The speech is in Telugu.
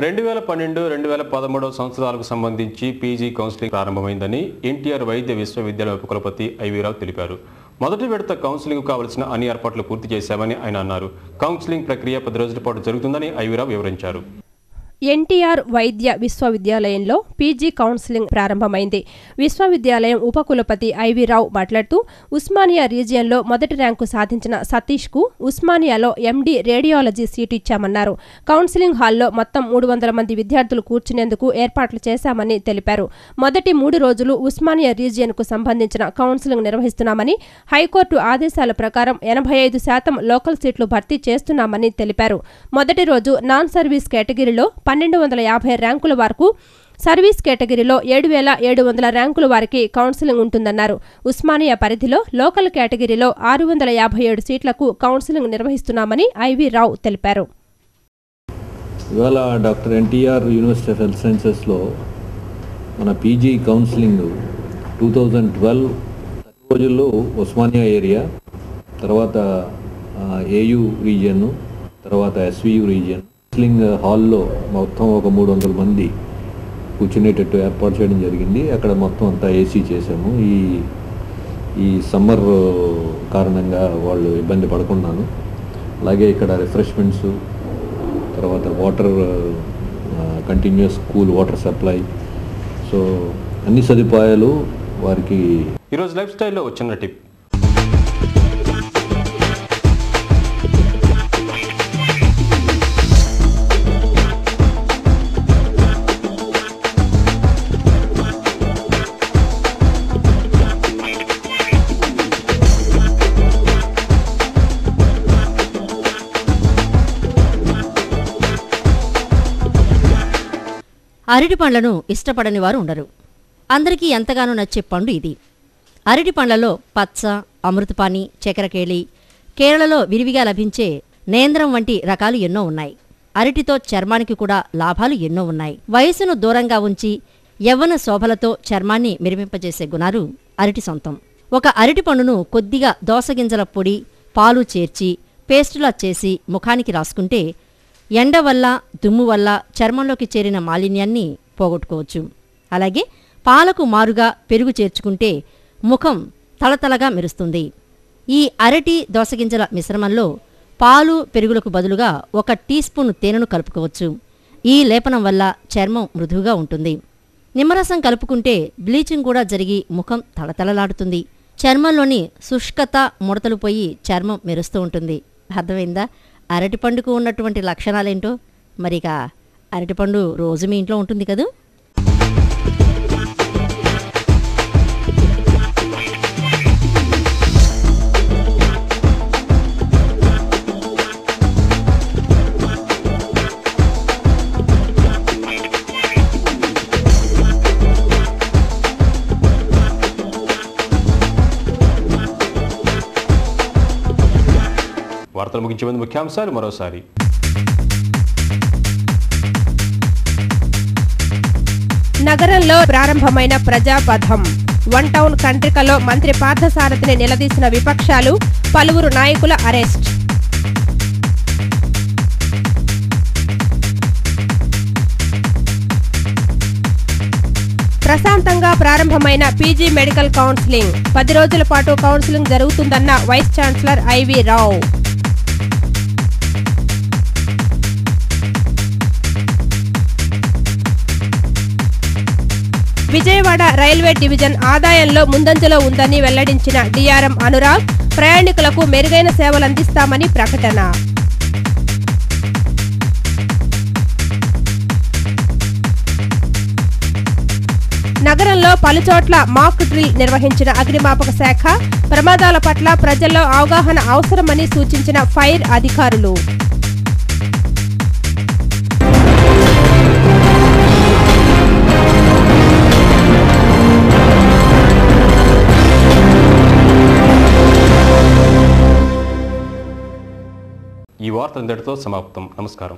2012-2013 సంవత్సరాలకు సంబంధించి పీజీ కౌన్సిలింగ్ ప్రారంభమైందని ఎన్టీఆర్ వైద్య విశ్వవిద్యాలయ ఉపకులపతి ఐవి రావు తెలిపారు. మొదటి విడత కౌన్సిలింగ్ కావాల్సిన అన్ని ఏర్పాట్లు పూర్తి చేశామని ఆయన అన్నారు. కౌన్సిలింగ్ ప్రక్రియ 10 రోజుల పాటు జరుగుతుందని ఐవి రావు వివరించారు. ఎన్టీఆర్ వైద్య విశ్వవిద్యాలయంలో పీజీ కౌన్సిలింగ్ ప్రారంభమైంది. విశ్వవిద్యాలయం ఉపకులపతి ఐవి రావు మాట్లాడుతూ ఉస్మానియా రీజియన్లో మొదటి ర్యాంకు సాధించిన సతీష్కు ఉస్మానియాలో ఎండీ రేడియాలజీ సీటు ఇచ్చామన్నారు. కౌన్సిలింగ్ హాల్లో మొత్తం 300 మంది విద్యార్థులు కూర్చునేందుకు ఏర్పాట్లు చేశామని తెలిపారు. మొదటి 3 రోజులు ఉస్మానియా రీజియన్కు సంబంధించిన కౌన్సిలింగ్ నిర్వహిస్తున్నామని, హైకోర్టు ఆదేశాల ప్రకారం 85% లోకల్ సీట్లు భర్తీ చేస్తున్నామని తెలిపారు. మొదటి రోజు నాన్ సర్వీస్ కేటగిరీలో 1250 ర్యాంకుల వరకు, సర్వీస్ కేటగిరీలో 7700 ర్యాంకుల వారికి కౌన్సిలింగ్ ఉంటుందన్నారు. ఉస్మానియా పరిధిలో లోకల్ కేటగిరీలో 657 సీట్లకు కౌన్సిలింగ్ నిర్వహిస్తున్నామని ఐవి రావు తెలిపారు. ఇవాళ doctor NTR university of health సైన్సెస్లో మన పీజీ కౌన్సిలింగ్ 2012 రోజుల్లో ఉస్మానియా ఏరియా, తర్వాత ఏయూ రీజియన్, తర్వాత ఎస్వియు రీజియన్ కౌన్సిలింగ్ హాల్లో మొత్తం ఒక 300 మంది కూర్చునేటట్టు ఏర్పాటు చేయడం జరిగింది. అక్కడ మొత్తం అంతా ఏసీ చేసాము. ఈ సమ్మర్ కారణంగా వాళ్ళు ఇబ్బంది పడకున్నాను. అలాగే ఇక్కడ రిఫ్రెష్మెంట్స్, తర్వాత water, continuous cool water supply, so అన్ని సదుపాయాలు వారికి. ఈరోజు లైఫ్ స్టైల్లో వచ్చిన టిప్. అరటి పండ్లను ఇష్టపడని వారు ఉండరు. అందరికీ ఎంతగానో నచ్చే పండు ఇది. అరటి పండ్లలో పచ్చ, అమృతపాణి, చక్కెరకేళి, కేరళలో విరివిగా లభించే నేంద్రం వంటి రకాలు ఎన్నో ఉన్నాయి. అరటితో చర్మానికి కూడా లాభాలు ఎన్నో ఉన్నాయి. వయసును దూరంగా ఉంచి యవ్వన శోభలతో చర్మాన్ని మెరిపింపజేసే గుణాలు అరటి సొంతం. ఒక అరటి పండును కొద్దిగా దోసగింజల పొడి, పాలు చేర్చి పేస్టులా చేసి ముఖానికి రాసుకుంటే ఎండ వల్ల, దుమ్ము వల్ల చర్మంలోకి చేరిన మాలిన్యాన్ని పోగొట్టుకోవచ్చు. అలాగే పాలకు మారుగా పెరుగు చేర్చుకుంటే ముఖం తళతళగా మెరుస్తుంది. ఈ అరటి దోసగింజల మిశ్రమంలో పాలు, పెరుగులకు బదులుగా 1 టీ స్పూన్ తేనెను కలుపుకోవచ్చు. ఈ లేపనం వల్ల చర్మం మృదువుగా ఉంటుంది. నిమ్మరసం కలుపుకుంటే బ్లీచింగ్ కూడా జరిగి ముఖం తళతళలాడుతుంది. చర్మంలోని శుష్కత, ముడతలు పోయి చర్మం మెరుస్తూ ఉంటుంది. అర్థమైందా అరటిపండుకు ఉన్నటువంటి లక్షణాలేంటో? మరిక అరటిపండు రోజు మీ ఇంట్లో ఉంటుంది కదూ. వార్తలు ముగించే ముందు ముఖ్యాంశాలు మరోసారి. నగరంలో ప్రారంభమైన ప్రజాపథం. 1 టౌన్ కంట్రికలో మంత్రి పార్థసారథిని నిలదీసిన విపక్షాలు, పలువురు నాయకుల అరెస్ట్. ప్రశాంతంగా ప్రారంభమైన పీజీ మెడికల్ కౌన్సిలింగ్. 10 రోజుల పాటు కౌన్సిలింగ్ జరుగుతుందన్న వైస్ ఛాన్సలర్ ఐవి రావు. విజయవాడ రైల్వే డివిజన్ ఆదాయంలో ముందంజలో ఉందని వెల్లడించిన డిఆర్ఎం అనురాగ్, ప్రయాణికులకు మెరుగైన సేవలందిస్తామని ప్రకటన. నగరంలో పలుచోట్ల మాక్ డ్రిల్ నిర్వహించిన అగ్నిమాపక శాఖ, ప్రమాదాల పట్ల ప్రజల్లో అవగాహన అవసరమని సూచించిన ఫైర్ అధికారులు. ఈ వార్త ఇంతటితో సమాప్తం. నమస్కారం.